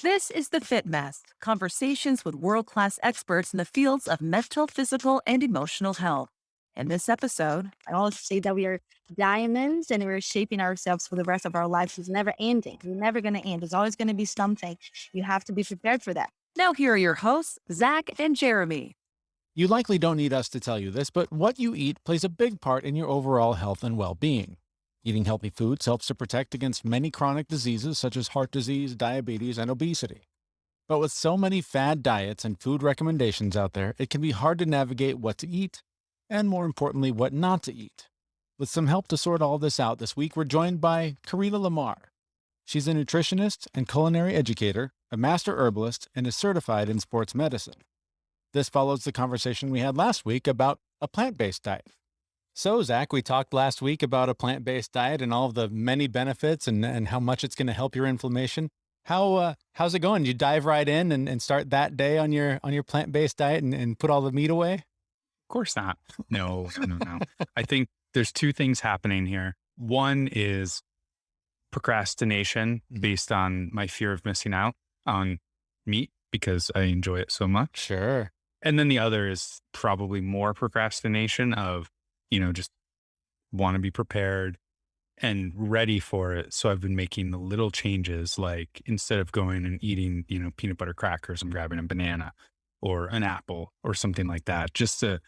This is the Fit Mess, conversations with world-class experts in the fields of mental, physical, and emotional health. In this episode, I always say that we are diamonds and we're shaping ourselves for the rest of our lives. It's never ending. It's never going to end. There's always going to be something. You have to be prepared for that. Now, here are your hosts, Zach and Jeremy. You likely don't need us to tell you this, but what you eat plays a big part in your overall health and well-being. Eating healthy foods helps to protect against many chronic diseases such as heart disease, diabetes, and obesity. But with so many fad diets and food recommendations out there, it can be hard to navigate what to eat, and more importantly, what not to eat. With some help to sort all this out this week, we're joined by Karina LaMarr. She's a nutritionist and culinary educator, a master herbalist, and is certified in sports medicine. This follows the conversation we had last week about a plant-based diet. So, Zach, we talked last week about a plant-based diet and all of the many benefits and how much it's going to help your inflammation. How's it going? You dive right in and start that day on your plant-based diet and put all the meat away? Of course not. No. I think there's two things happening here. One is procrastination based on my fear of missing out on meat because I enjoy it so much. Sure. And then the other is probably more procrastination of, just want to be prepared and ready for it. So I've been making the little changes, like instead of going and eating, peanut butter crackers, I'm grabbing a banana or an apple or something like that, just to,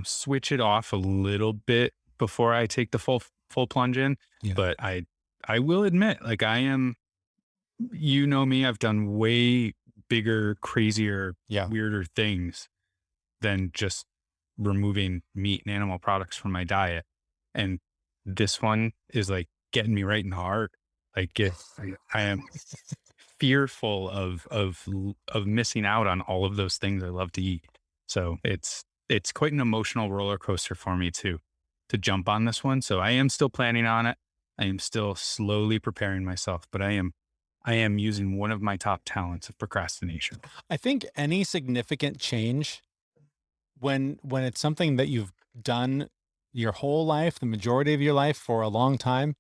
switch it off a little bit before I take the full plunge in. Yeah. But I will admit, like I am, me, I've done way bigger, crazier, weirder things than just removing meat and animal products from my diet. And this one is like getting me right in the heart. Like I am fearful of missing out on all of those things I love to eat. So it's quite an emotional roller coaster for me to jump on this one. So I am still planning on it. I am still slowly preparing myself, but I am using one of my top talents of procrastination. I think any significant change, when it's something that you've done your whole life, the majority of your life for a long time,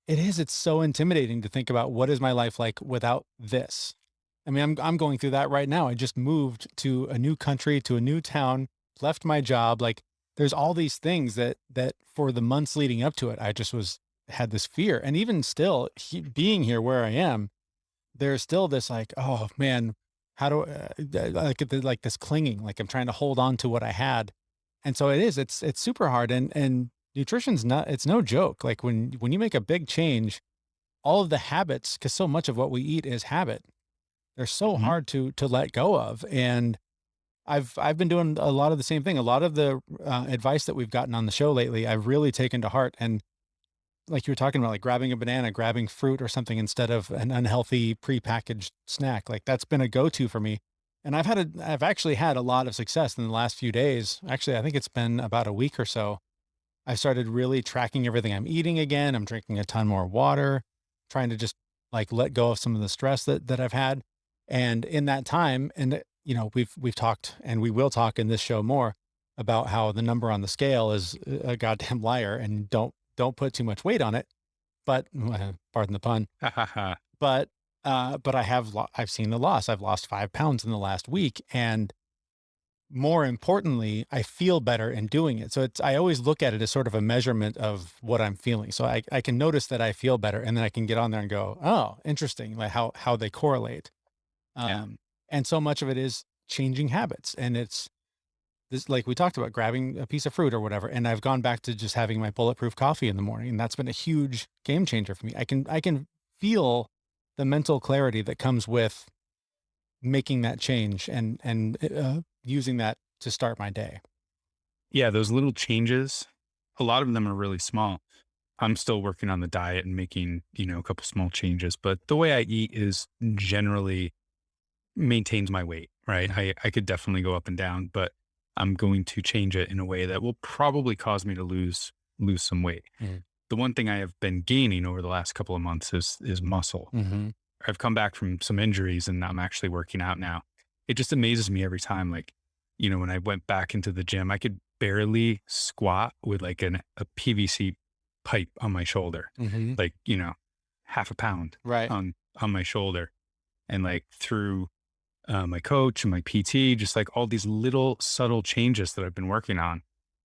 it's so intimidating to think about what is my life like without this. I mean, I'm going through that right now. I just moved to a new country, to a new town, left my job. Like there's all these things that for the months leading up to it, I just had this fear. And even still being here where I am, there's still this like, oh man, how do like this clinging, like I'm trying to hold on to what I had. And so it's super hard. And nutrition's it's no joke. Like when you make a big change, all of the habits, because so much of what we eat is habit, they're so hard to let go of. And I've been doing a lot of the same thing. A lot of the advice that we've gotten on the show lately, I've really taken to heart. And like you were talking about, like grabbing a banana, grabbing fruit or something instead of an unhealthy prepackaged snack. Like that's been a go-to for me. And I've actually had a lot of success in the last few days. Actually, I think it's been about a week or so. I started really tracking everything I'm eating again. I'm drinking a ton more water, trying to just like let go of some of the stress that I've had. And in that time, and we've talked and we will talk in this show more about how the number on the scale is a goddamn liar and don't put too much weight on it, but pardon the pun. but I've seen the loss. I've lost 5 pounds in the last week. And more importantly, I feel better in doing it. So I always look at it as sort of a measurement of what I'm feeling. So I can notice that I feel better and then I can get on there and go, oh, interesting. Like how they correlate. And so much of it is changing habits. And it's this, like we talked about, grabbing a piece of fruit or whatever. And I've gone back to just having my bulletproof coffee in the morning. And that's been a huge game changer for me. I can feel the mental clarity that comes with making that change and using that to start my day. Yeah, those little changes, a lot of them are really small. I'm still working on the diet and making, a couple small changes, but the way I eat is generally maintains my weight, right? I could definitely go up and down, but I'm going to change it in a way that will probably cause me to lose some weight. The one thing I have been gaining over the last couple of months is muscle. I've come back from some injuries and I'm actually working out now. It just amazes me every time. Like, when I went back into the gym, I could barely squat with like a PVC pipe on my shoulder, like, half a pound right on my shoulder. And like through my coach and my PT, just like all these little subtle changes that I've been working on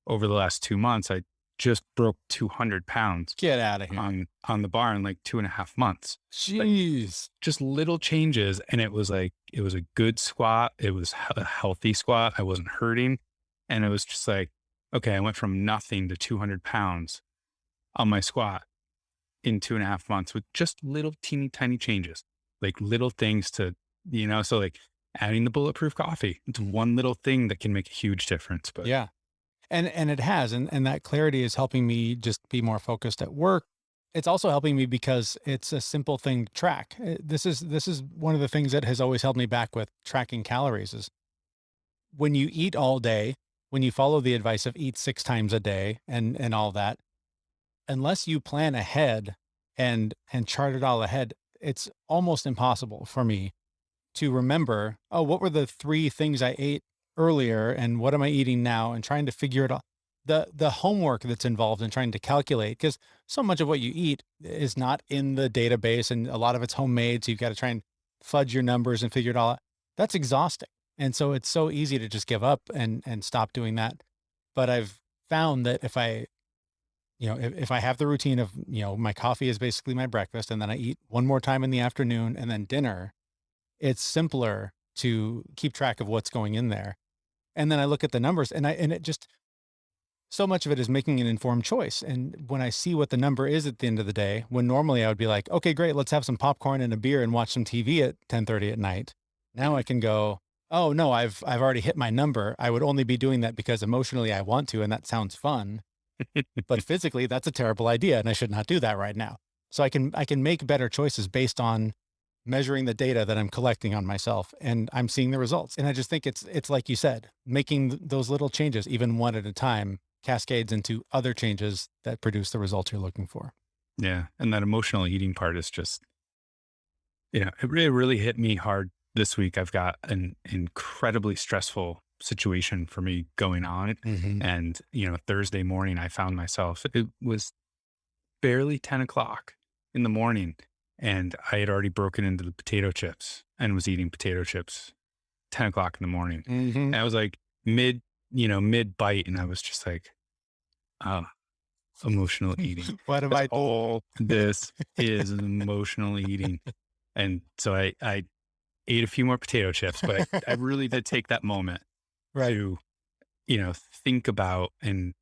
over the last 2 months, I just broke 200 pounds Get out of here. on the bar in like 2.5 months. Jeez. Just little changes. And it was like, it was a good squat. It was a healthy squat. I wasn't hurting. And it was just like, okay, I went from nothing to 200 pounds on my squat in 2.5 months with just little teeny tiny changes, like little things to, so like adding the bulletproof coffee. It's one little thing that can make a huge difference. But yeah. And it has, and that clarity is helping me just be more focused at work. It's also helping me because it's a simple thing to track. This is one of the things that has always held me back with tracking calories is when you eat all day, when you follow the advice of eat 6 times a day and all that, unless you plan ahead and chart it all ahead, it's almost impossible for me to remember, oh, what were the 3 things I ate earlier and what am I eating now, and trying to figure it out. The homework that's involved in trying to calculate, because so much of what you eat is not in the database and a lot of it's homemade. So you've got to try and fudge your numbers and figure it all out. That's exhausting. And so it's so easy to just give up and stop doing that. But I've found that if I, if I have the routine of, my coffee is basically my breakfast and then I eat one more time in the afternoon and then dinner, it's simpler to keep track of what's going in there. And then I look at the numbers and it just, so much of it is making an informed choice. And when I see what the number is at the end of the day, when normally I would be like, okay, great, let's have some popcorn and a beer and watch some TV at 10:30 at night. Now I can go, oh no, I've already hit my number. I would only be doing that because emotionally I want to, and that sounds fun. But physically that's a terrible idea and I should not do that right now. So I can make better choices based on measuring the data that I'm collecting on myself, and I'm seeing the results. And I just think it's like you said, making those little changes, even one at a time, cascades into other changes that produce the results you're looking for. Yeah. And that emotional eating part is just, it really hit me hard this week. I've got an incredibly stressful situation for me going on. Mm-hmm. And, Thursday morning, I found myself, it was barely 10 o'clock in the morning. And I had already broken into the potato chips and was eating potato chips 10 o'clock in the morning. Mm-hmm. And I was like mid bite. And I was just like, emotional eating. What am I? All this is emotional eating. And so I ate a few more potato chips, but I really did take that moment to, think about and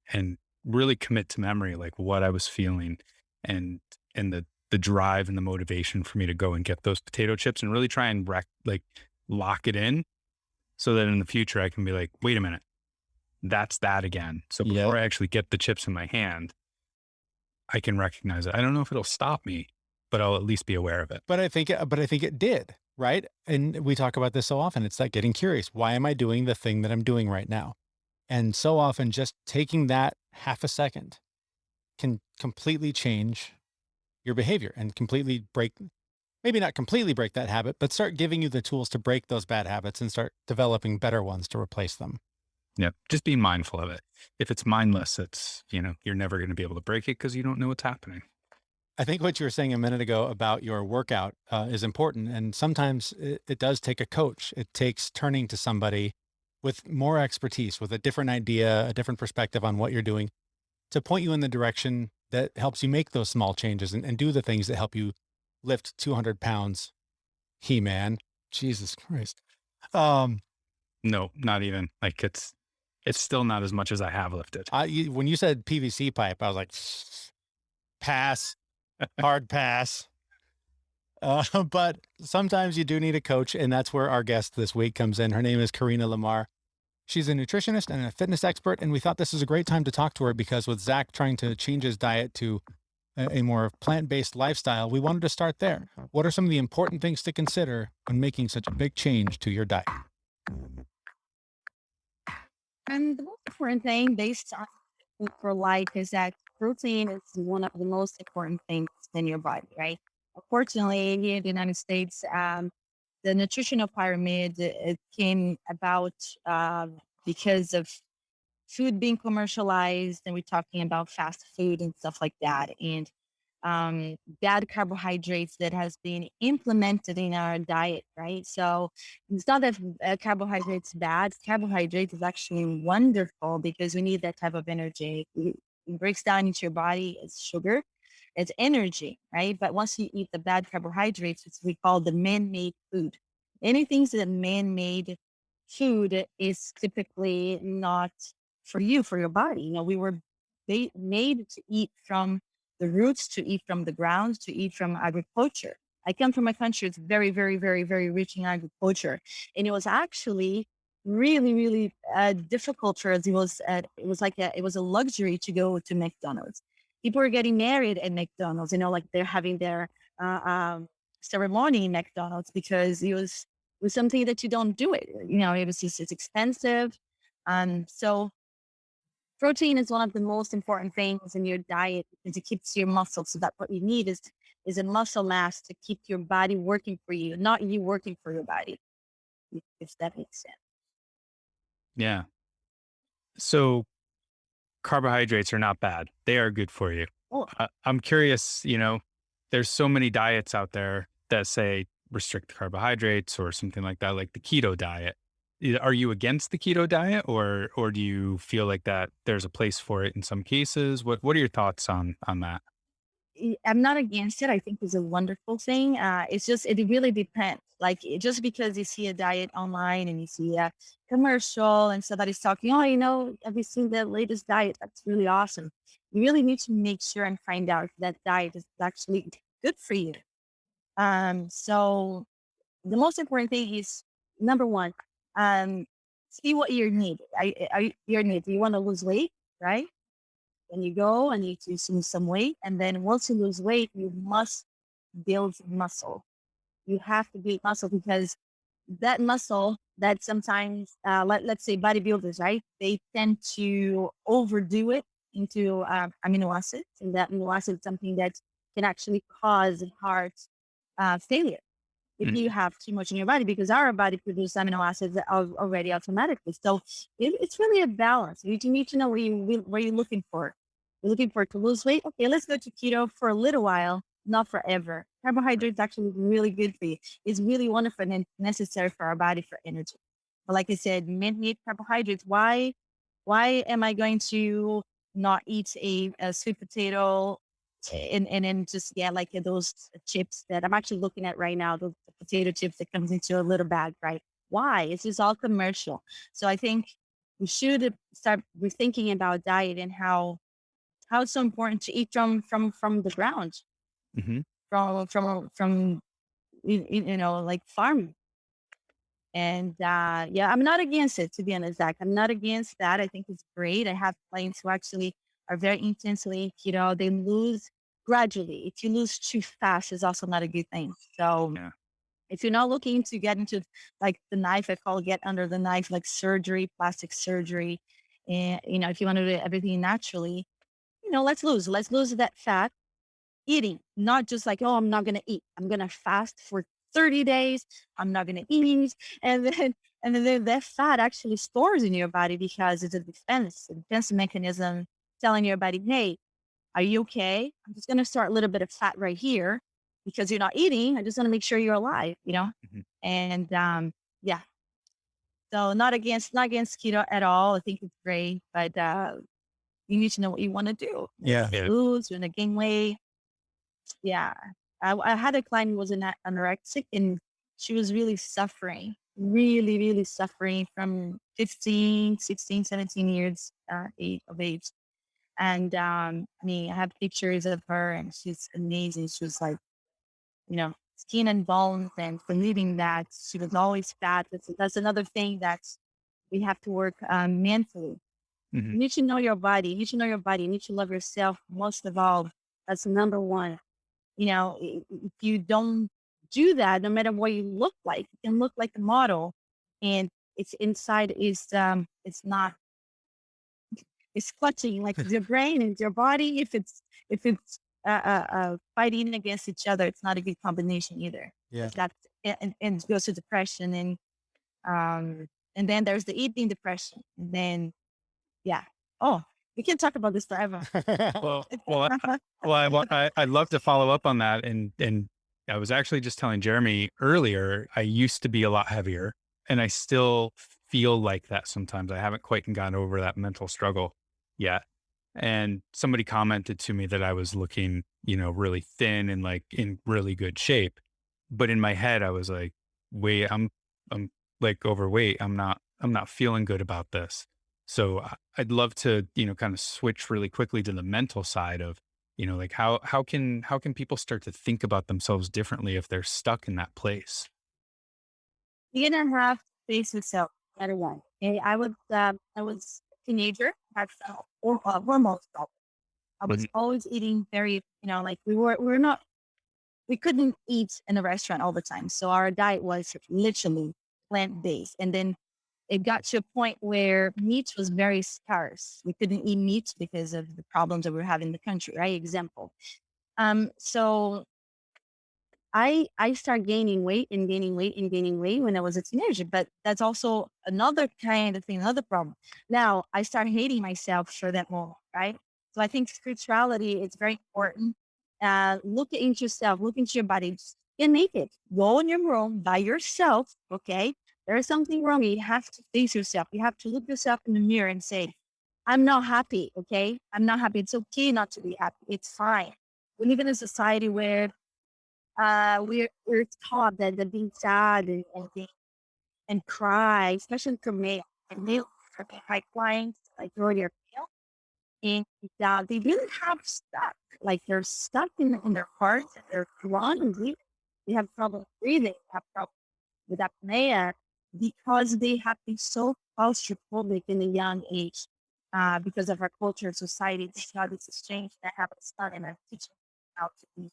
really commit to memory, like what I was feeling and the drive and the motivation for me to go and get those potato chips and really try and lock it in so that in the future I can be like, wait a minute, that's that again. So before I actually get the chips in my hand, I can recognize it. I don't know if it'll stop me, but I'll at least be aware of it. But I think it did, right? And we talk about this so often. It's like getting curious. Why am I doing the thing that I'm doing right now? And so often just taking that half a second can completely change your behavior and maybe not completely break that habit, but start giving you the tools to break those bad habits and start developing better ones to replace them. Yeah. Just being mindful of it. If it's mindless, it's, you're never going to be able to break it because you don't know what's happening. I think what you were saying a minute ago about your workout is important. And sometimes it does take a coach. It takes turning to somebody with more expertise, with a different idea, a different perspective on what you're doing, to point you in the direction that helps you make those small changes and do the things that help you lift 200 pounds. He-Man, Jesus Christ. No, not even. Like it's still not as much as I have lifted. When you said PVC pipe, I was like, pass, hard pass. But sometimes you do need a coach, and that's where our guest this week comes in. Her name is Karina LaMarr. She's a nutritionist and a fitness expert, and we thought this is a great time to talk to her because with Zach trying to change his diet to a more plant-based lifestyle, we wanted to start there. What are some of the important things to consider when making such a big change to your diet? And the most important thing based on food for life is that protein is one of the most important things in your body, right? Unfortunately, here in the United States, the nutritional pyramid it came about because of food being commercialized, and we're talking about fast food and stuff like that. And bad carbohydrates that has been implemented in our diet, right? So it's not that carbohydrates bad. Carbohydrate is actually wonderful because we need that type of energy. It breaks down into your body as sugar. It's energy, right? But once you eat the bad carbohydrates, it's we call the man-made food. Anything that man-made food is typically not for you, for your body. We were made to eat from the roots, to eat from the ground, to eat from agriculture. I come from a country that's very, very, very, very rich in agriculture, and it was actually really, really difficult for us. It was a luxury to go to McDonald's. People were getting married at McDonald's. Like they're having their uh, um, ceremony in McDonald's because it was something that you don't do it. It was just it's expensive. So protein is one of the most important things in your diet because it keeps your muscles. So that what you need is a muscle mass to keep your body working for you, not you working for your body. If that makes sense. Yeah. So carbohydrates are not bad. They are good for you. Oh, I'm curious, there's so many diets out there that say restrict carbohydrates or something like that, like the keto diet. Are you against the keto diet or do you feel like that there's a place for it in some cases? What are your thoughts on that? I'm not against it. I think it's a wonderful thing. It's just, it really depends. Like, just because you see a diet online and you see a commercial and somebody's talking, oh, have you seen the latest diet? That's really awesome. You really need to make sure and find out if that diet is actually good for you. So the most important thing is number one, um, see what your need. Your need. You want to lose weight, right? Then you go and you to lose some weight, and then once you lose weight, you must build muscle. You have to build muscle because that muscle that sometimes, let's say bodybuilders, right? They tend to overdo it into amino acids, and that amino acid is something that can actually cause heart failure if you Mhm. have too much in your body because our body produces amino acids already automatically. So it's really a balance. You need to know what you're looking for. You're looking for to lose weight. Okay, let's go to keto for a little while, not forever. Carbohydrates actually really good for you. It's really wonderful and necessary for our body for energy. But like I said, man-made carbohydrates. Why am I going to not eat a sweet potato and then just like those chips that I'm actually looking at right now, the potato chips that comes into a little bag, right? Why? It's just all commercial. So I think we should start rethinking about diet and how it's so important to eat from the ground, Mhm. from like farming. And yeah, I'm not against it, to be honest, Zach. I'm not against that. I think it's great. I have clients who actually are very intensely they lose gradually. If you lose too fast, it's also not a good thing. So Yeah. if you're not looking to get into like the knife, I call get under the knife, like surgery, plastic surgery, and if you want to do everything naturally, let's lose that fat eating, not just like, oh, I'm not going to eat. I'm going to fast for 30 days. I'm not going to eat. And then that fat actually stores in your body because it's a defense mechanism telling your body, hey, are you okay? I'm just going to start a little bit of fat right here because you're not eating. I just want to make sure you're alive. Mhm. And yeah, so not against keto at all. I think it's great, but you need to know what you want to do. Yeah. Yeah. Lose, you want to gain weight. Yeah. I had a client who was anorexic and she was really suffering, really, really suffering from 15, 16, 17 years of age. And I mean, I have pictures of her and she's amazing. She was like, skin and bones, and believing that she was always fat. That's another thing that we have to work mentally. Mhm. You need to know your body. You need to know your body. You need to love yourself most of all. That's number one. If you don't do that, no matter what you look like, you can look like a model, and it's inside is it's not it's clutching like your brain and your body. If it's fighting against each other, it's not a good combination either. Yeah. That's and it goes to depression um and then there's the eating depression, and then yeah. Oh. We can talk about this forever. Well, I'd love to follow up on that. And I was actually just telling Jeremy earlier, I used to be a lot heavier and I still feel like that sometimes. I haven't quite gotten over that mental struggle yet. And somebody commented to me that I was looking, really thin and like in really good shape. But in my head, I was like, wait, I'm like overweight. I'm not feeling good about this. So I'd love to, kind of switch really quickly to the mental side of, like how can people start to think about themselves differently if they're stuck in that place? You're gonna have to face yourself no matter what. Okay? I was a teenager, had some hormones problem. I was Mhm. always eating very, like we couldn't eat in a restaurant all the time. So our diet was literally plant based. And then it got to a point where meat was very scarce. We couldn't eat meat because of the problems that we were having in the country, right? Example. So I started gaining weight and gaining weight and gaining weight when I was a teenager. But that's also another kind of thing, another problem. Now I start hating myself for that moment, right? So I think spirituality is very important. Look into yourself, look into your body, just get naked, go in your room by yourself. Okay. There is something wrong. You have to face yourself. You have to look yourself in the mirror and say, I'm not happy. Okay. I'm not happy. It's okay not to be happy. It's fine. We live in a society where we're taught that being sad and cry, especially for male and male for high clients, like majority are male, and they really have stuck, like they're stuck in their hearts and they're crying deep. They have trouble breathing, they have trouble with apnea because they have been so claustrophobic in a young age. Because of our culture and society, they got this exchange that happens not in our teaching how to be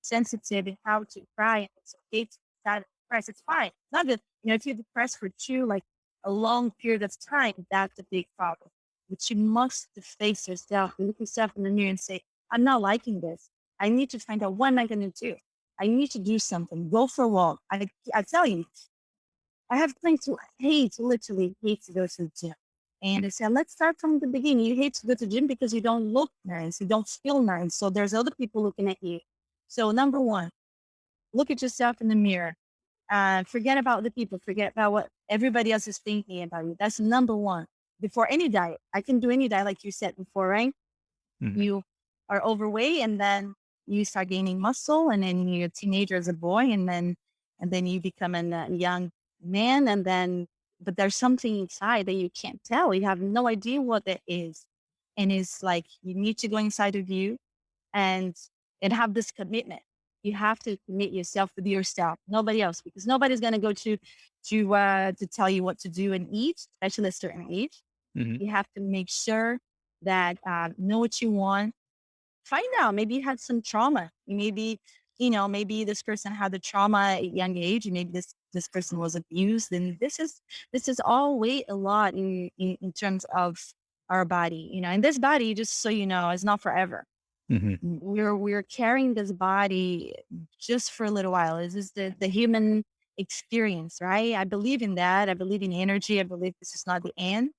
sensitive and how to cry. And it's okay to be sad and depressed. It's fine. Not that, if you're depressed for like a long period of time, that's a big problem. But you must face yourself and look yourself in the mirror and say, I'm not liking this. I need to find out what am I going to do? I need to do something. Go for a walk. I tell you, I have clients who literally hate to go to the gym. And I said, let's start from the beginning. You hate to go to the gym because you don't look nice, you don't feel nice. So there's other people looking at you. So number one, look at yourself in the mirror. Forget about the people. Forget about what everybody else is thinking about you. That's number one. Before any diet, I can do any diet, like you said before, right? Mhm. You are overweight, and then you start gaining muscle, and then you're a teenager as a boy, and then you become a young man, and then but there's something inside that you can't tell. You have no idea what that is, and it's like you need to go inside of you and have this commitment. You have to commit yourself with yourself, nobody else, because nobody's going to go to tell you what to do and eat, especially at a certain age. Mhm. You have to make sure that know what you want. Find out. Maybe you had some trauma. Maybe maybe this person had the trauma at a young age, and maybe this person was abused. And this is all weight a lot in terms of our body. And this body, just so you know, is not forever. Mhm. We're carrying this body just for a little while. This is the human experience, right? I believe in that. I believe in energy. I believe this is not the end.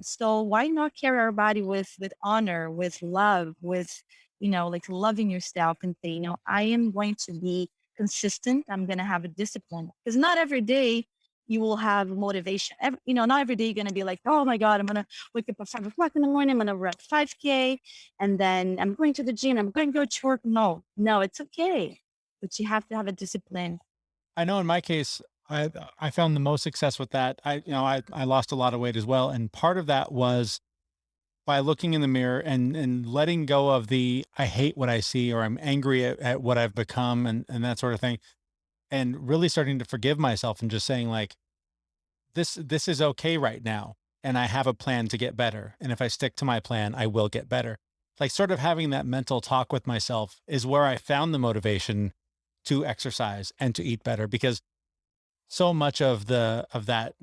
So why not carry our body with honor, with love, with like loving yourself and say, I am going to be consistent. I'm going to have a discipline because not every day you will have motivation. Not every day you're going to be like, oh my God, I'm going to wake up at 5 o'clock in the morning. I'm going to run 5K, and then I'm going to the gym. I'm going to go to work. No, it's okay, but you have to have a discipline. I know in my case, I found the most success with that. I lost a lot of weight as well, and part of that was by looking in the mirror and letting go of the I hate what I see or I'm angry at what I've become and that sort of thing, and really starting to forgive myself and just saying like this is okay right now, and I have a plan to get better, and if I stick to my plan, I will get better. Like sort of having that mental talk with myself is where I found the motivation to exercise and to eat better because so much of that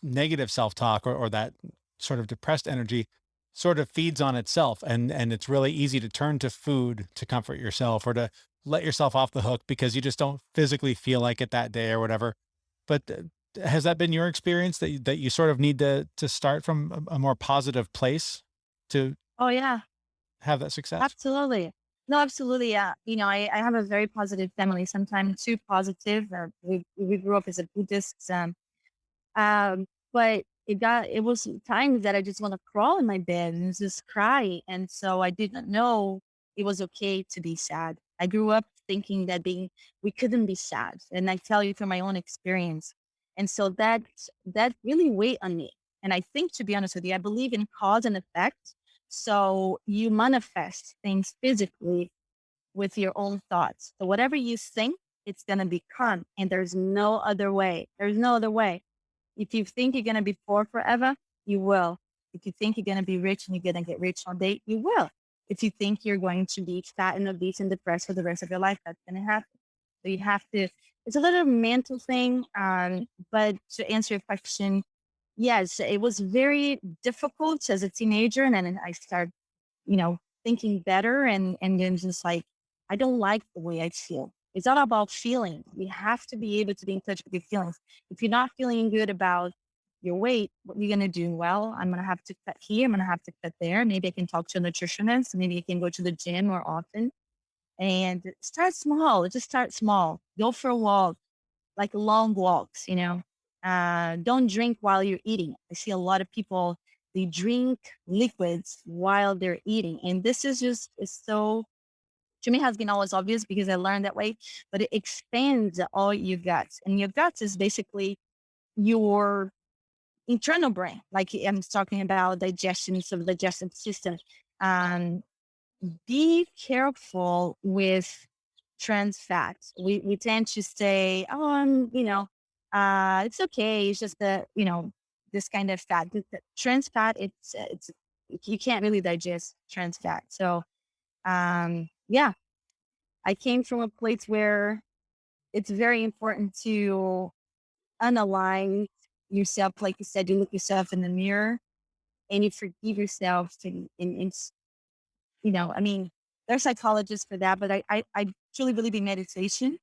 negative self-talk or that sort of depressed energy sort of feeds on itself, and it's really easy to turn to food to comfort yourself or to let yourself off the hook because you just don't physically feel like it that day or whatever. But has that been your experience that you sort of need to start from a more positive place? to Oh yeah. have that success? Absolutely. No, absolutely. Yeah. I have a very positive family, sometimes too positive. We grew up as a Buddhist. But it was times that I just want to crawl in my bed and just cry. And so I didn't know it was okay to be sad. I grew up thinking that we couldn't be sad. And I tell you from my own experience. And so that really weighed on me. And I think, to be honest with you, I believe in cause and effect. So you manifest things physically with your own thoughts. So whatever you think, it's going to become. And there's no other way. There's no other way. If you think you're going to be poor forever, you will. If you think you're going to be rich and you're going to get rich one day, you will. If you think you're going to be fat and obese and depressed for the rest of your life, that's going to happen. So you have to, it's a little mental thing. But to answer your question, yes, it was very difficult as a teenager. And then I started, thinking better and then just like, I don't like the way I feel. It's not about feeling. You have to be able to be in touch with your feelings. If you're not feeling good about your weight, what are you gonna do? Well, I'm gonna have to cut here, I'm gonna have to cut there. Maybe I can talk to a nutritionist, maybe I can go to the gym more often. And start small. Just start small. Go for a walk, like long walks. Don't drink while you're eating. I see a lot of people, they drink liquids while they're eating. And this is just, it's so, to me, has been always obvious because I learned that way, but it expands all your guts. And your guts is basically your internal brain. Like I'm talking about digestion, so the digestive system. Um, be careful with trans fats. We tend to say, oh, it's okay. It's just this kind of fat. The trans fat, it's you can't really digest trans fat. So yeah, I came from a place where it's very important to analyze yourself. Like you said, you look yourself in the mirror and you forgive yourself I mean, there's psychologists for that, but I truly believe in meditation.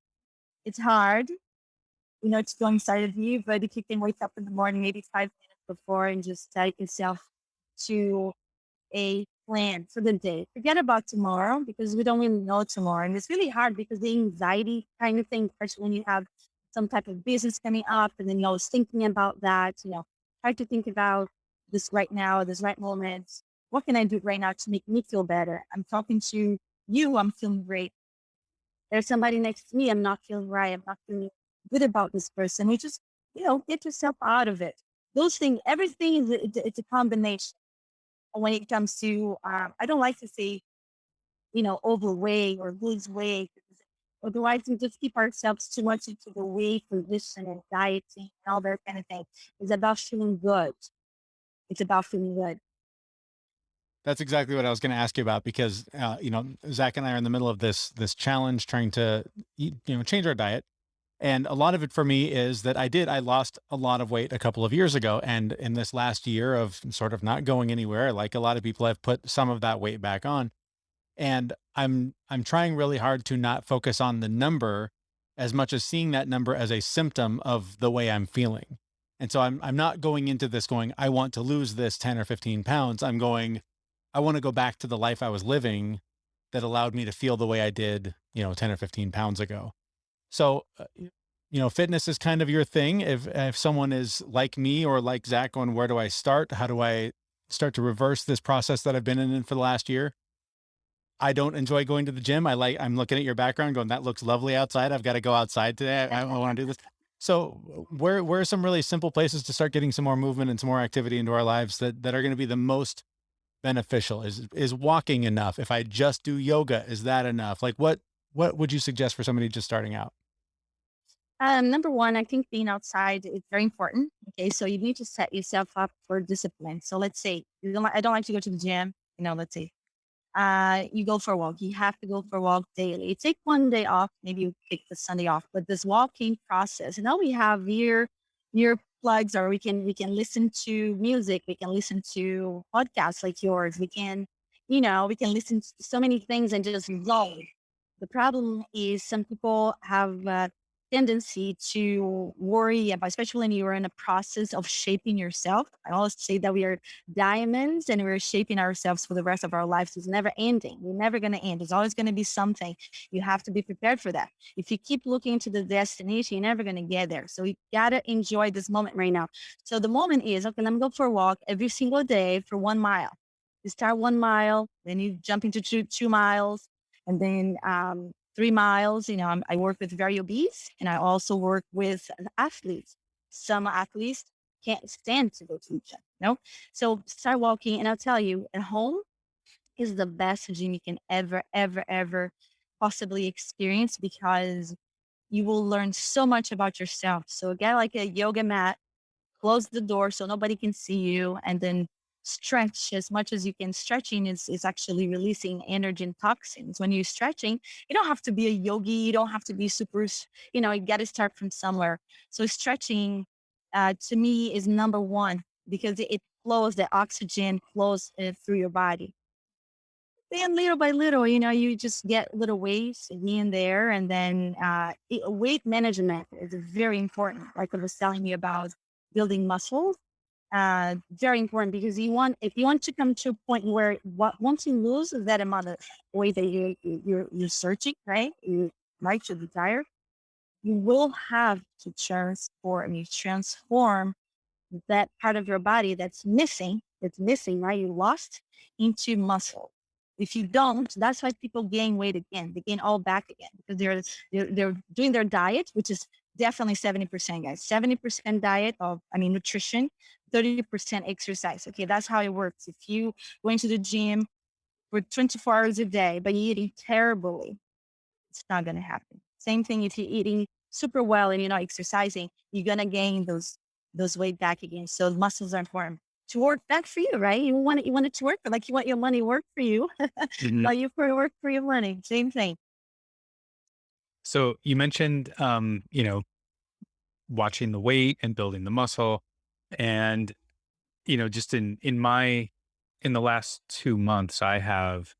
It's hard, to go inside of you, but if you can wake up in the morning, maybe 5 minutes before and just take yourself to a plan for the day. Forget about tomorrow because we don't really know tomorrow. And it's really hard because the anxiety kind of thing, especially when you have some type of business coming up and then you're always thinking about that, try to think about this right now, this right moment. What can I do right now to make me feel better? I'm talking to you, I'm feeling great. There's somebody next to me, I'm not feeling right. I'm not feeling good about this person. You just, get yourself out of it. Those things, everything is it's a combination when it comes to I don't like to say, overweight or lose weight. Otherwise, we just keep ourselves too much into the weight position and dieting and all that kind of thing. It's about feeling good. It's about feeling good. That's exactly what I was going to ask you about because Zach and I are in the middle of this challenge trying to eat, change our diet. And a lot of it for me is that I lost a lot of weight a couple of years ago. And in this last year of sort of not going anywhere, like a lot of people, have put some of that weight back on. And I'm trying really hard to not focus on the number as much as seeing that number as a symptom of the way I'm feeling. And so I'm not going into this going, I want to lose this 10 or 15 pounds. I'm going, I want to go back to the life I was living that allowed me to feel the way I did, 10 or 15 pounds ago. So, fitness is kind of your thing. If someone is like me or like Zach going, where do I start? How do I start to reverse this process that I've been in for the last year? I don't enjoy going to the gym. I'm looking at your background going, that looks lovely outside. I've got to go outside today. I want to do this. So where are some really simple places to start getting some more movement and some more activity into our lives that are going to be the most beneficial? Is walking enough? If I just do yoga, is that enough? Like what would you suggest for somebody just starting out? Number one, I think being outside is very important. Okay, so you need to set yourself up for discipline. So let's say I don't like to go to the gym. Let's say you go for a walk. You have to go for a walk daily. You take one day off, maybe you take the Sunday off, but this walking process, and now we have ear plugs, or we can listen to music, we can listen to podcasts like yours, we can listen to so many things and just roll. The problem is some people have tendency to worry about, especially when you're in a process of shaping yourself. I always say that we are diamonds and we're shaping ourselves for the rest of our lives. It's never ending. We're never going to end. There's always going to be something. You have to be prepared for that. If you keep looking to the destination, you're never going to get there. So you got to enjoy this moment right now. So the moment is, okay, let me go for a walk every single day for 1 mile. You start 1 mile, then you jump into 2 miles, and then 3 miles. I work with very obese, and I also work with athletes. Some athletes can't stand to go to the gym. So start walking, and I'll tell you, at home is the best gym you can ever, ever, ever possibly experience, because you will learn so much about yourself. So get like a yoga mat, close the door so nobody can see you, and then stretch as much as you can. Stretching is actually releasing energy and toxins. When you're stretching, you don't have to be a yogi, you don't have to be super, you got to start from somewhere. So stretching, to me, is number one, because it flows, the oxygen flows through your body. Then little by little, you just get little weights here and there. And then weight management is very important. Like I was telling you about building muscles, very important, because if you want to come to a point where once you lose that amount of weight that you're searching, right? You might should retire. You will have to transform that part of your body it's missing, right? You lost, into muscle. If you don't, that's why people gain weight again. They gain all back again, because they're doing their diet, which is definitely 70%, guys. 70% diet nutrition, 30% exercise. Okay, that's how it works. If you go into the gym for 24 hours a day, but you're eating terribly, it's not going to happen. Same thing if you're eating super well and you're not exercising, you're going to gain those weight back again. So muscles are important to work back for you, right? You want it to work, but like you want your money work for you. Mhm. Like you for work for your money. Same thing. So you mentioned, watching the weight and building the muscle, and just in the last 2 months, I've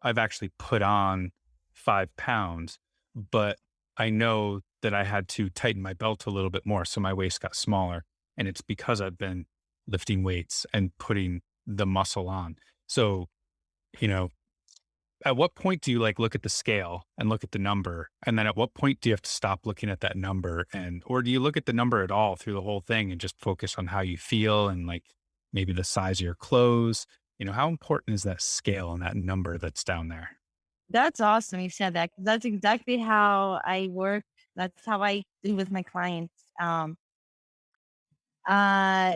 actually put on 5 pounds, but I know that I had to tighten my belt a little bit more, so my waist got smaller, and it's because I've been lifting weights and putting the muscle on. So, you know, at what point do you look at the scale and look at the number? And then at what point do you have to stop looking at that number, or do you look at the number at all through the whole thing and just focus on how you feel and maybe the size of your clothes? How important is that scale and that number that's down there? That's awesome. You said that, 'cause that's exactly how I work. That's how I do with my clients.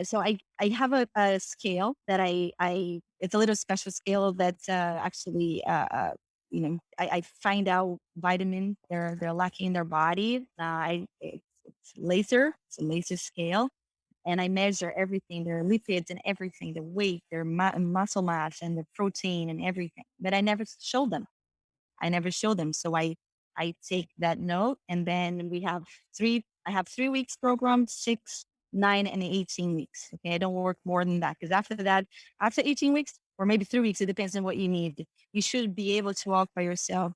So I have a scale that I it's a little special scale that actually I find out vitamins they're lacking in their body. It's laser. It's a laser scale, and I measure everything, their lipids and everything, the weight, their muscle mass, and the protein and everything. But I never show them. So I take that note, and then I have 3 weeks program, 6, 9, and 18 weeks. Okay. I don't work more than that, because after that, after 18 weeks or maybe 3 weeks, it depends on what you need. You should be able to walk by yourself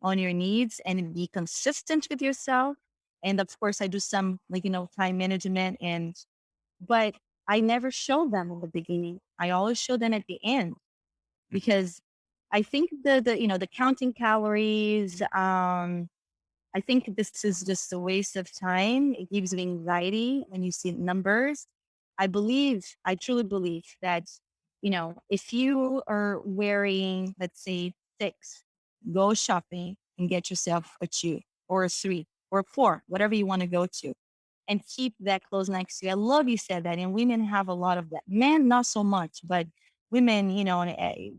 on your needs and be consistent with yourself. And of course, I do some time management, but I never show them in the beginning. I always show them at the end, because I think the counting calories, I think this is just a waste of time. It gives me anxiety when you see numbers. I truly believe that, if you are wearing, let's say, 6, go shopping and get yourself a 2 or a 3 or a 4, whatever you want to go to, and keep that close next to you. I love you said that. And women have a lot of that. Men, not so much, but women,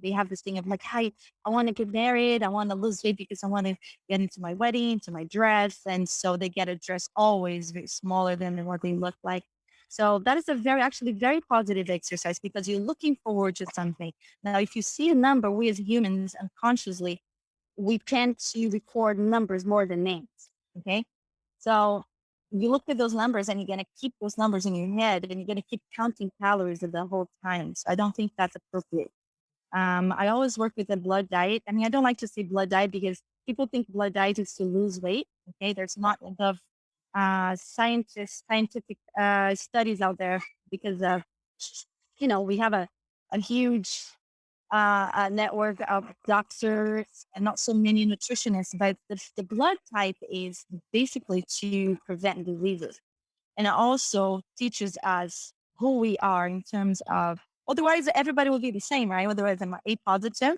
they have this thing of like, hi, I want to get married. I want to lose weight because I want to get into my wedding, to my dress. And so they get a dress always very smaller than what they look like. So that is actually very positive exercise, because you're looking forward to something. Now, if you see a number, we as humans unconsciously, we tend to record numbers more than names. Okay. So you look at those numbers and you're going to keep those numbers in your head, and you're going to keep counting calories the whole time. So I don't think that's appropriate. I always work with a blood diet. I mean, I don't like to say blood diet, because people think blood diet is to lose weight. Okay, there's not enough scientific studies out there because of, we have a huge a network of doctors and not so many nutritionists, but the blood type is basically to prevent diseases. And it also teaches us who we are in terms of, otherwise, everybody will be the same, right? Otherwise, I'm A positive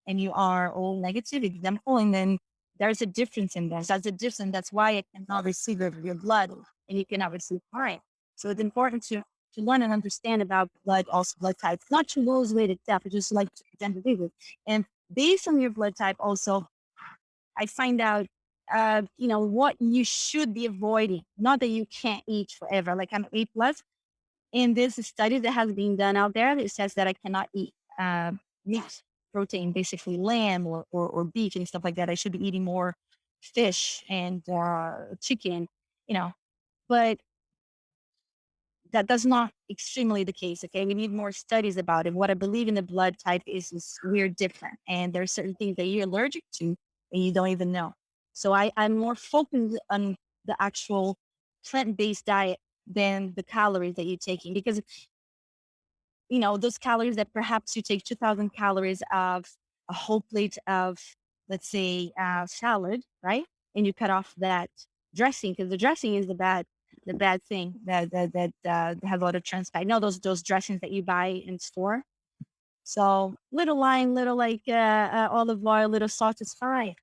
and you are all negative example. And then there's a difference in that. That's a difference. That's why I cannot receive your blood and you cannot receive mine. So it's important to learn and understand about blood, also blood types, not to lose weight itself, but just like to present diseases. And based on your blood type, also, I find out, what you should be avoiding. Not that you can't eat forever. Like I'm A plus, and there's a study that has been done out there that says that I cannot eat meat, protein, basically lamb or beef and stuff like that. I should be eating more fish and chicken, you know. But that's not extremely the case. Okay, we need more studies about it. What I believe in the blood type is we're different, and there's certain things that you're allergic to and you don't even know. So I'm more focused on the actual plant-based diet than the calories that you're taking, because those calories that perhaps you take 2,000 calories of a whole plate of, let's say, salad, right? And you cut off that dressing, because the dressing is the bad thing that has a lot of trans fat. Those dressings that you buy in store. So little lime, little like olive oil, little salt is fine.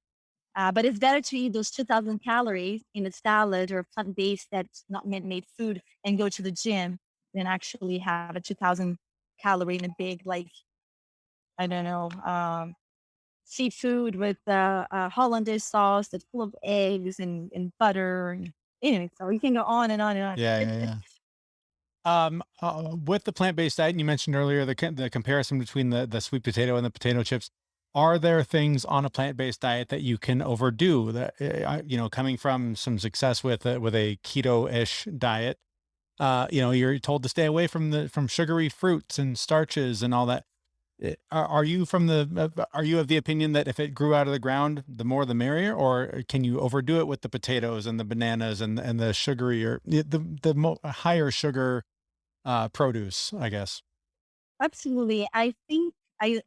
But it's better to eat those 2,000 calories in a salad or plant based that's not made food and go to the gym than actually have a 2,000 calorie in a big, like, I don't know, seafood with Hollandaise sauce that's full of eggs and butter. And anyway, so you can go on and on and on. Yeah, yeah, yeah. With the plant-based diet, and you mentioned earlier the comparison between the sweet potato and the potato chips. Are there things on a plant-based diet that you can overdo? That coming from some success with a keto-ish diet, you're told to stay away from sugary fruits and starches and all that. Are you are you of the opinion that if it grew out of the ground, the more the merrier, or can you overdo it with the potatoes and the bananas and the sugary or higher sugar produce, I guess? Absolutely. I think I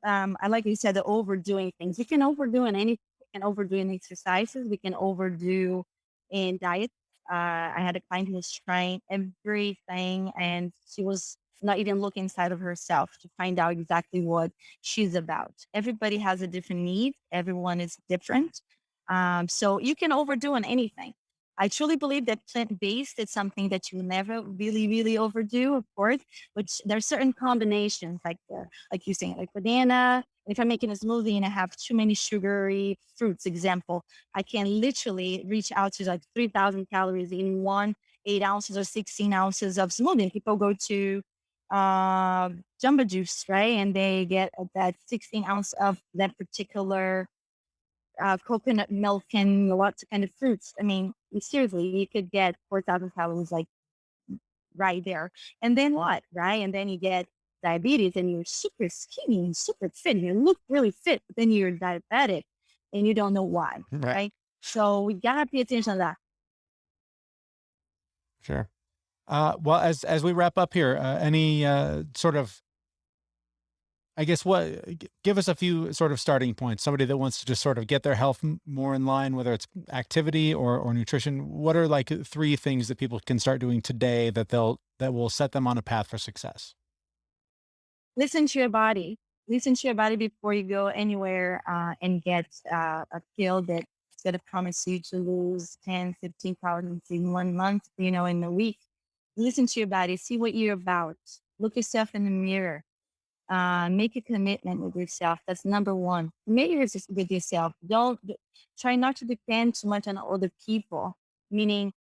like you said, the overdoing things. We can overdo in anything. We can overdo in exercises. We can overdo in diet. I had a client who was trying everything, and she was not even looking inside of herself to find out exactly what she's about. Everybody has a different need. Everyone is different. So you can overdo in anything. I truly believe that plant-based is something that you never really, really overdo, of course, which there's certain combinations like you saying, like banana. If I'm making a smoothie and I have too many sugary fruits, example, I can literally reach out to like 3,000 calories in 8 ounces or 16 ounces of smoothie. And people go to jumbo juice, right? And they get that 16 ounce of that particular coconut milk and lots of kind of fruits. I mean, seriously, you could get 4,000 calories like right there. And then what, right? And then you get diabetes and you're super skinny and super fit. You look really fit, but then you're diabetic and you don't know why, Right. right? So we gotta pay attention to that. Sure. Well, as we wrap up here, any sort of, I guess, give us a few sort of starting points. Somebody that wants to just sort of get their health more in line, whether it's activity or nutrition. What are like three things that people can start doing today that will set them on a path for success? Listen to your body. Listen to your body before you go anywhere and get a pill that's going to promise you to lose 10, 15 pounds in 1 month, in a week. Listen to your body. See what you're about. Look yourself in the mirror. Make a commitment with yourself. That's number one. Make yours with yourself. Don't try not to depend too much on other people. Meaning,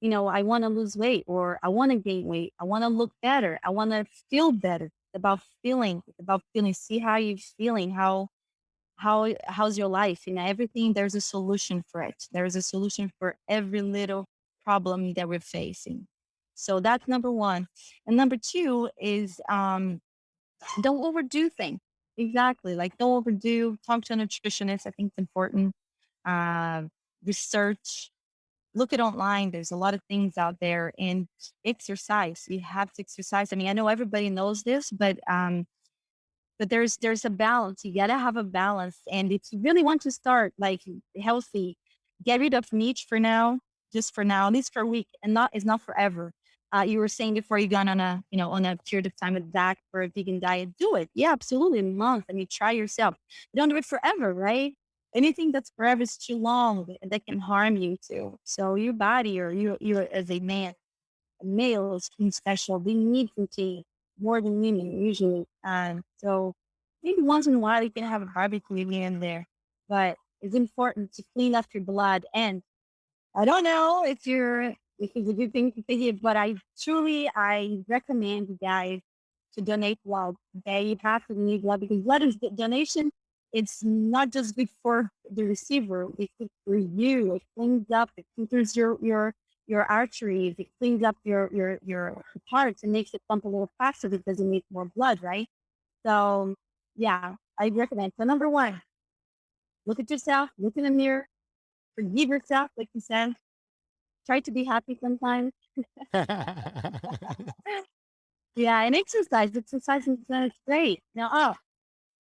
I want to lose weight or I want to gain weight. I want to look better. I want to feel better. It's about feeling. It's about feeling. See how you're feeling. How's your life? Everything. There's a solution for it. There is a solution for every little problem that we're facing. So that's number one. And number two is don't overdo things. Exactly. Like don't overdo. Talk to a nutritionist. I think it's important. Uh, Research. look at online. There's a lot of things out there, and exercise. You have to exercise. I mean, I know everybody knows this, but there's a balance. You gotta have a balance. And if you really want to start like healthy, get rid of meat for now, just for now, at least for a week, and not it's not forever. You were saying before you gone on a on a period of time with that for a vegan diet, do it. Yeah, absolutely, a month. I mean, try yourself. You don't do it forever, right? Anything that's forever is too long, that can harm you too. So your body, or you as a man, males in special, they need protein more than women usually. So maybe once in a while you can have a barbecue here and there, but it's important to clean up your blood. And I don't know if it's a good thing to say here, but I recommend you guys to donate blood. Okay, you have to donate blood because blood is the donation. It's not just good for the receiver; it's good for you. It cleans up, it filters your arteries, it cleans up your heart and makes it pump a little faster because it needs more blood, right? So yeah, I recommend. So number one, look at yourself, look in the mirror, forgive yourself, like you said. Try to be happy sometimes. Yeah, and exercise. Exercise is great. Now,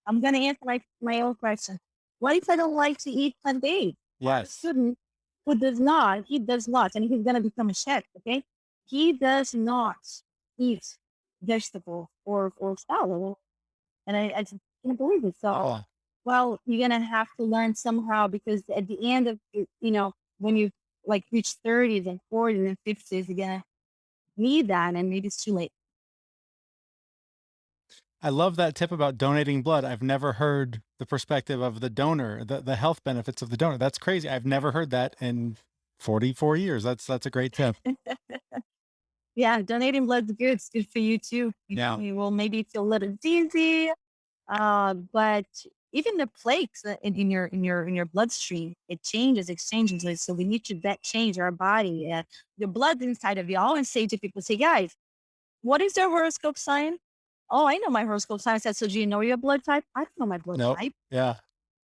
I'm gonna answer my own question. What if I don't like to eat plant-based? A Yes. student who does not, he does not, and he's gonna become a chef. Okay, he does not eat vegetables or salad, and I just can't believe it. So, Oh, well, you're gonna have to learn somehow because at the end of when you like reach 30s and 40s and 50s, you're gonna need that, and maybe it's too late. I love that tip about donating blood. I've never heard the perspective of the donor, the health benefits of the donor. That's crazy. I've never heard that in 44 years. That's a great tip. Yeah, donating blood's good. It's good for you too. Yeah. You will maybe feel a little dizzy, but even the plaques in your bloodstream, it changes, exchanges. So we need to that change our body. The blood inside of you. I always say to people, say, guys, what is your horoscope sign? Oh, I know my horoscope sign. I said, so do you know your blood type? I don't know my blood Nope. type. Yeah.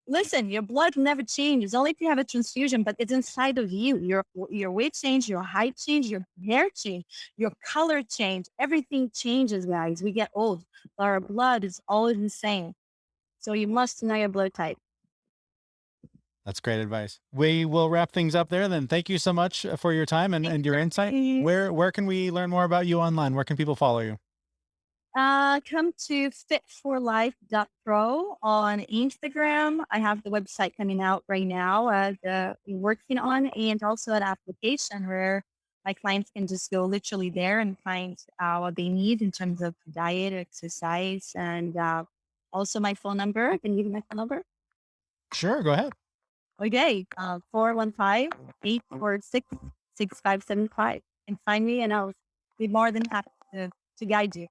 Listen, your blood never changes, only if you have a transfusion, but it's inside of you. Your weight change, your height change, your hair change, your color change. Everything changes, guys. We get old, but our blood is always the same. So you must know your blood type. That's great advice. We will wrap things up there then. Thank you so much for your time and your insight. Where can we learn more about you online? Where can people follow you? Come to fitforlife.pro on Instagram. I have the website coming out right now, working on, and also an application where my clients can just go literally there and find what they need in terms of diet, exercise, and also my phone number. I can give you my phone number. Sure, go ahead. Okay, 415-846-6575. And find me, and I'll be more than happy to guide you.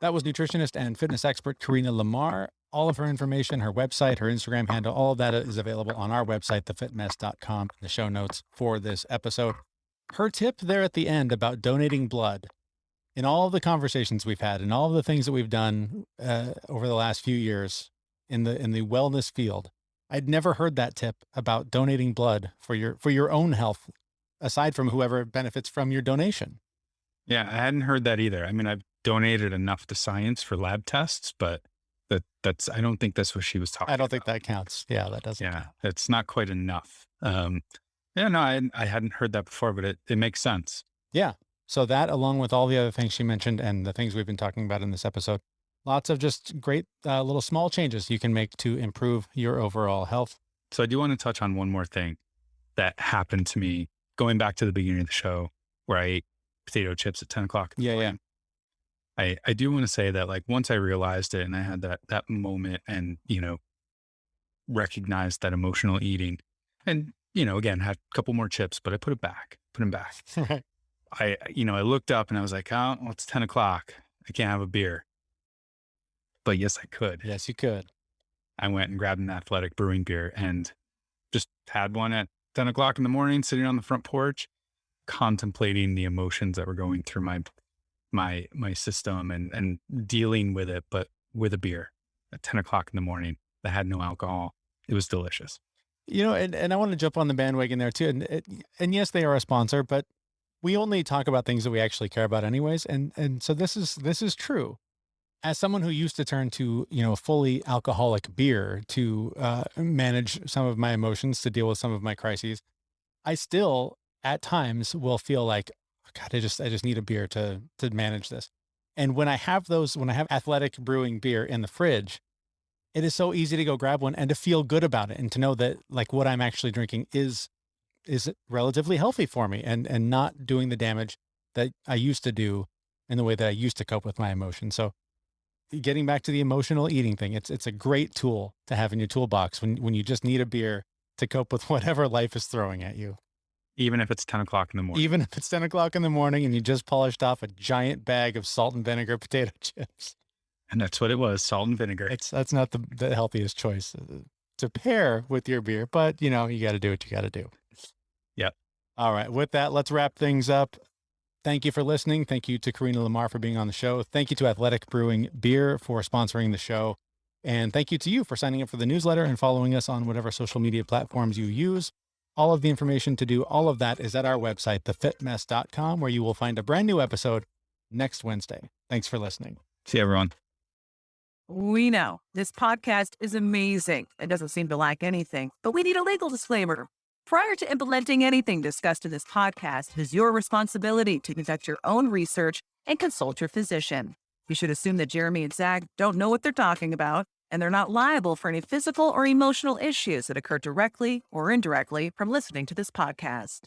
That was nutritionist and fitness expert Karina LaMarr. All of her information, her website, her Instagram handle, all of that is available on our website, thefitmess.com, the show notes for this episode. Her tip there at the end about donating blood, in all of the conversations we've had and all of the things that we've done over the last few years in the wellness field, I'd never heard that tip about donating blood for your own health, aside from whoever benefits from your donation. Yeah, I hadn't heard that either. I mean, I've donated enough to science for lab tests, but that's I don't think that's what she was talking about. I don't think that counts. Yeah, that doesn't. Yeah, it's not quite enough. Yeah, no, I hadn't heard that before, but it makes sense. Yeah. So that, along with all the other things she mentioned and the things we've been talking about in this episode, lots of just great little small changes you can make to improve your overall health. So I do want to touch on one more thing that happened to me going back to the beginning of the show where I ate potato chips at 10 o'clock. Yeah. I do want to say that, like, once I realized it and I had that moment and, recognized that emotional eating and, again, had a couple more chips, but I put them back. Right. I looked up and I was like, oh, well, it's 10 o'clock. I can't have a beer. But yes, I could. Yes, you could. I went and grabbed an Athletic Brewing beer and just had one at 10 o'clock in the morning, sitting on the front porch, contemplating the emotions that were going through my system and dealing with it, but with a beer at 10 o'clock in the morning that had no alcohol. It was delicious. And I want to jump on the bandwagon there too. And yes, they are a sponsor, but we only talk about things that we actually care about anyways. And so this is true. As someone who used to turn to, fully alcoholic beer to manage some of my emotions, to deal with some of my crises, I still at times will feel like, "Oh, God, I just need a beer to manage this." And when I have Athletic Brewing beer in the fridge, it is so easy to go grab one and to feel good about it and to know that like what I'm actually drinking is relatively healthy for me and not doing the damage that I used to do in the way that I used to cope with my emotions. So getting back to the emotional eating thing, it's a great tool to have in your toolbox when you just need a beer to cope with whatever life is throwing at you. Even if it's 10 o'clock in the morning. Even if it's 10 o'clock in the morning and you just polished off a giant bag of salt and vinegar potato chips. And that's what it was, salt and vinegar. That's not the healthiest choice to pair with your beer, but you got to do what you got to do. Yep. All right. With that, let's wrap things up. Thank you for listening. Thank you to Karina LaMarr for being on the show. Thank you to Athletic Brewing Beer for sponsoring the show. And thank you to you for signing up for the newsletter and following us on whatever social media platforms you use. All of the information to do all of that is at our website, thefitmess.com, where you will find a brand new episode next Wednesday. Thanks for listening. See you, everyone. We know this podcast is amazing. It doesn't seem to lack anything, but we need a legal disclaimer. Prior to implementing anything discussed in this podcast, it is your responsibility to conduct your own research and consult your physician. You should assume that Jeremy and Zach don't know what they're talking about, and they're not liable for any physical or emotional issues that occur directly or indirectly from listening to this podcast.